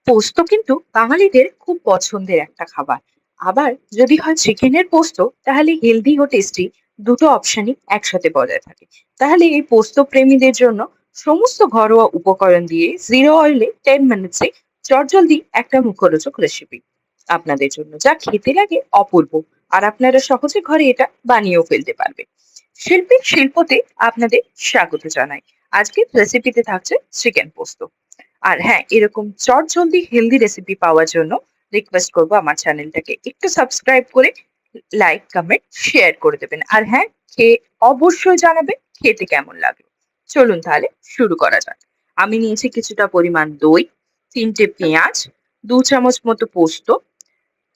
পোস্ত কিন্তু বাঙালিদের খুব পছন্দের একটা খাবার। আবার যদি হয় চিকেনের পোস্ত, তাহলে হেলদি ও টেস্টি দুটো অপশনই একসাথে বজায় থাকে। তাহলে এই পোস্ত প্রেমীদের জন্য সমস্ত ঘরোয়া উপকরণ দিয়ে জিরো অয়েলে 10 মিনিটসে চটজলদি একটা মুখরোচক রেসিপি আপনাদের জন্য, যা খেতে লাগে অপূর্ব। আর আপনারা সহজে ঘরে এটা বানিয়েও ফেলতে পারবে। শিল্পীর শিল্পতে আপনাদের স্বাগত জানাই। আজকের রেসিপিতে থাকছে চিকেন পোস্ত। আর হ্যাঁ, এরকম চটজলদি হেলদি রেসিপি পাওয়ার জন্য রিকোয়েস্ট করবো আমার চ্যানেলটাকে একটু সাবস্ক্রাইব করে লাইক, কমেন্ট, শেয়ার করে দেবেন। আর হ্যাঁ, খেয়ে অবশ্যই জানাবে খেতে কেমন লাগলো। চলুন তাহলে শুরু করা যাক। আমি নিয়েছি কিছুটা পরিমাণ দই, 3টে পেঁয়াজ, 2 চামচ মতো পোস্ত,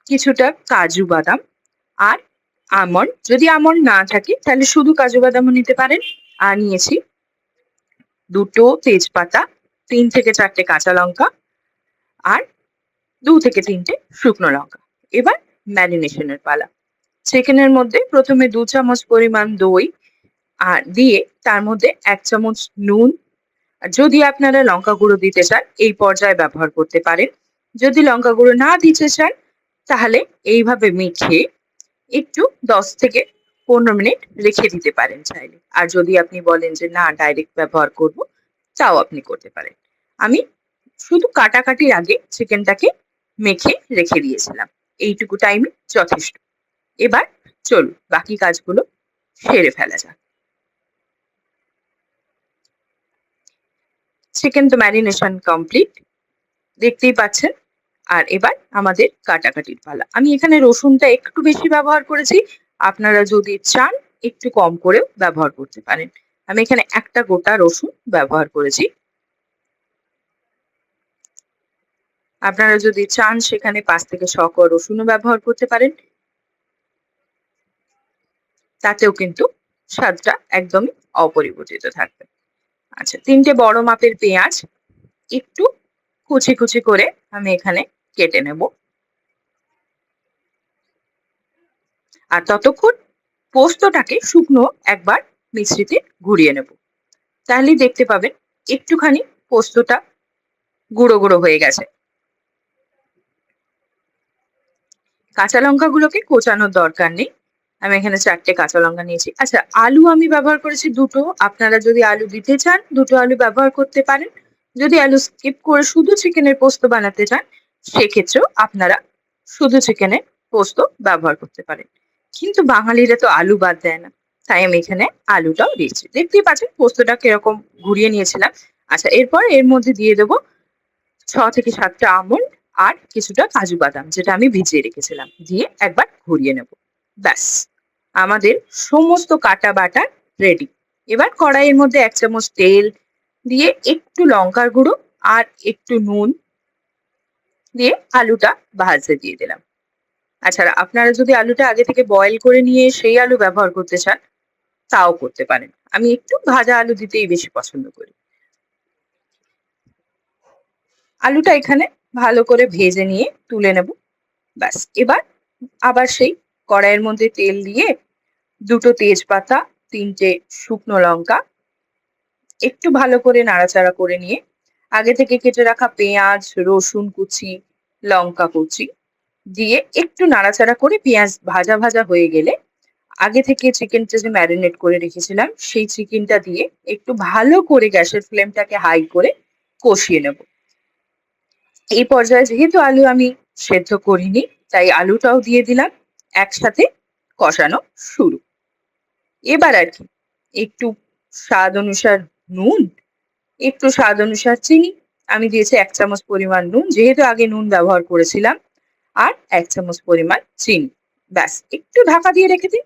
কিছুটা কাজু বাদাম আর আমন্ড। যদি আমন্ড না থাকে তাহলে শুধু কাজু বাদামও নিতে পারেন। আর নিয়েছি দুটো তেজপাতা, 3 থেকে 4টে কাঁচা লঙ্কা আর 2 থেকে 3টে শুকনো লঙ্কা। এবার ম্যারিনেশনের পালা। চিকেনের মধ্যে প্রথমে 2 চামচ পরিমাণ দই আর দিয়ে তার মধ্যে 1 চামচ নুন। আর যদি আপনারা লঙ্কা গুঁড়ো দিতে চান এই পর্যায়ে ব্যবহার করতে পারেন। যদি লঙ্কা গুঁড়ো না দিতে চান তাহলে এইভাবে মেখে একটু 10 থেকে 15 মিনিট রেখে দিতে পারেন চাইলে। আর যদি আপনি বলেন যে না, ডাইরেক্ট ব্যবহার করব, তাও আপনি করতে পারেন। আমি শুধু কাটাকাটির আগে চিকেনটাকে মেখে রেখে দিয়েছিলাম। এইটুকু টাইমই যথেষ্ট। এবার চলুন বাকি কাজগুলো সেরে ফেলা যাক। চিকেন তো ম্যারিনেশন কমপ্লিট, দেখতেই পাচ্ছেন। আর এবার আমাদের কাটাকাটির পালা। আমি এখানে রসুনটা একটু বেশি ব্যবহার করেছি। আপনারা যদি চান একটু কম করেও ব্যবহার করতে পারেন। আমি এখানে একটা গোটা রসুন ব্যবহার করেছি। আপনারা যদি চান সেখানে 5 থেকে 6 কোয়া রসুনও ব্যবহার করতে পারেন। তাতেও কিন্তু স্বাদটা একদমই অপরিবর্তিত থাকবে। আচ্ছা, 3টে বড় মাপের পেঁয়াজ একটু কুচি কুচি করে আমি এখানে কেটে নেব। আর ততক্ষণ পোস্তটাকে শুকনো একবার মিক্সিতে ঘুরিয়ে নেব। তাহলেই দেখতে পাবেন একটুখানি পোস্তটা গুঁড়ো গুঁড়ো হয়ে গেছে। কাঁচা লঙ্কাগুলোকে কোচানোর দরকার নেই। আমি এখানে 4টে কাঁচা লঙ্কা নিয়েছি। আচ্ছা, আলু আমি ব্যবহার করেছি 2টো। আপনারা যদি আলু দিতে চান 2টো আলু ব্যবহার করতে পারেন। যদি আলু স্কিপ করে শুধু চিকেনের পোস্ত বানাতে চান সেক্ষেত্রেও আপনারা শুধু চিকেনের পোস্ত ব্যবহার করতে পারেন। কিন্তু বাঙালিরা তো আলু বাদ দেয় না, তাই আমি এখানে আলুটাও দিয়েছি। দেখতেই পাচ্ছেন পোস্তটা কিরকম ঘুরিয়ে নিয়েছিলাম। আচ্ছা, এরপর এর মধ্যে দিয়ে দেবো 6 থেকে 7টা আমন্ড আর কিছুটা কাজু বাদাম, যেটা আমি ভিজিয়ে রেখেছিলাম, দিয়ে একবার ঘুরিয়ে নেব। ব্যাস, আমাদের সমস্ত কাটা বাটা রেডি। এবার কড়াইয়ের মধ্যে 1 চামচ তেল দিয়ে একটু লঙ্কার গুঁড়ো আর একটু নুন দিয়ে আলুটা ভাজতে দিয়ে দিলাম। আচ্ছা, আপনারা যদি আলুটা আগে থেকে বয়েল করে নিয়ে সেই আলু ব্যবহার করতে চান তাও করতে পারেন। আমি একটু ভাজা আলু দিতেই বেশি পছন্দ করি। আলুটা এখানে ভালো করে ভেজে নিয়ে তুলে নেব। ব্যাস, এবার আবার সেই কড়াইয়ের মধ্যে তেল দিয়ে 2টো তেজপাতা, 3টে শুকনো লঙ্কা একটু ভালো করে নাড়াচাড়া করে নিয়ে আগে থেকে কেটে রাখা পেঁয়াজ, রসুন কুচি, লঙ্কা কুচি দিয়ে একটু নাড়াচাড়া করে পেঁয়াজ ভাজা ভাজা হয়ে গেলে আগে থেকে চিকেনটা যে ম্যারিনেট করে রেখেছিলাম সেই চিকেনটা দিয়ে একটু ভালো করে গ্যাসের ফ্লেমটাকে হাই করে কষিয়ে নেব। এই পর্যায়ে যেহেতু আলু আমি সেদ্ধ করিনি তাই আলুটাও দিয়ে দিলাম। একসাথে কষানো শুরু। এবার আর কি একটু স্বাদ অনুসার নুন, একটু স্বাদ অনুসার চিনি। আমি দিয়েছি 1 চামচ পরিমাণ নুন, যেহেতু আগে নুন ব্যবহার করেছিলাম। আর 1 চামচ পরিমাণ চিনি। ব্যাস, একটু ঢাকা দিয়ে রেখে দিন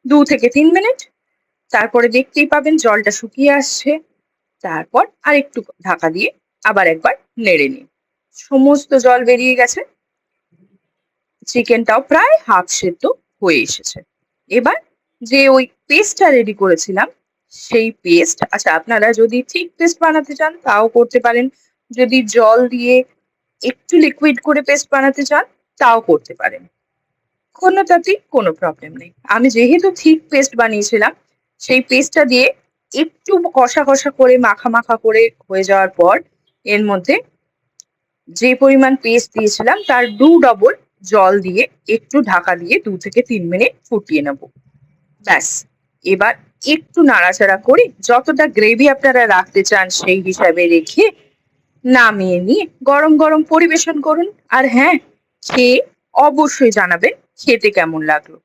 2 থেকে 3 মিনিট। তারপরে দেখতেই পাবেন জলটা শুকিয়ে আসছে। তারপর আর একটু ঢাকা দিয়ে আবার একবার নেড়ে নিন। সমস্ত জল বেরিয়ে গেছে। চিকেনটাও প্রায় হাফ সেদ্ধ হয়ে এসেছে। এবার যে ওই পেস্টটা রেডি করেছিলাম সেই পেস্ট, আচ্ছা আপনারা যদি থিক পেস্ট বানাতে চান তাও করতে পারেন। যদি জল দিয়ে একটু লিকুইড করে পেস্ট বানাতে চান তাও করতে পারেন। কোনোটাতেই কোনো প্রবলেম নেই। আমি যেহেতু থিক পেস্ট বানিয়েছিলাম সেই পেস্টটা দিয়ে একটু কষা কষা করে মাখা মাখা করে হয়ে যাওয়ার পর এর মধ্যে যে পরিমাণ পেস্ট দিয়েছিলাম তার 2 ডবল জল দিয়ে একটু ঢাকা দিয়ে 2 থেকে 3 মিনিট ফুটিয়ে নেব। ব্যাস, এবার একটু নাড়াচাড়া করে যতটা গ্রেভি আপনারা রাখতে চান সেই হিসাবে রেখে নামিয়ে নিয়ে গরম গরম পরিবেশন করুন। আর হ্যাঁ, খেয়ে অবশ্যই জানাবেন খেতে কেমন লাগলো।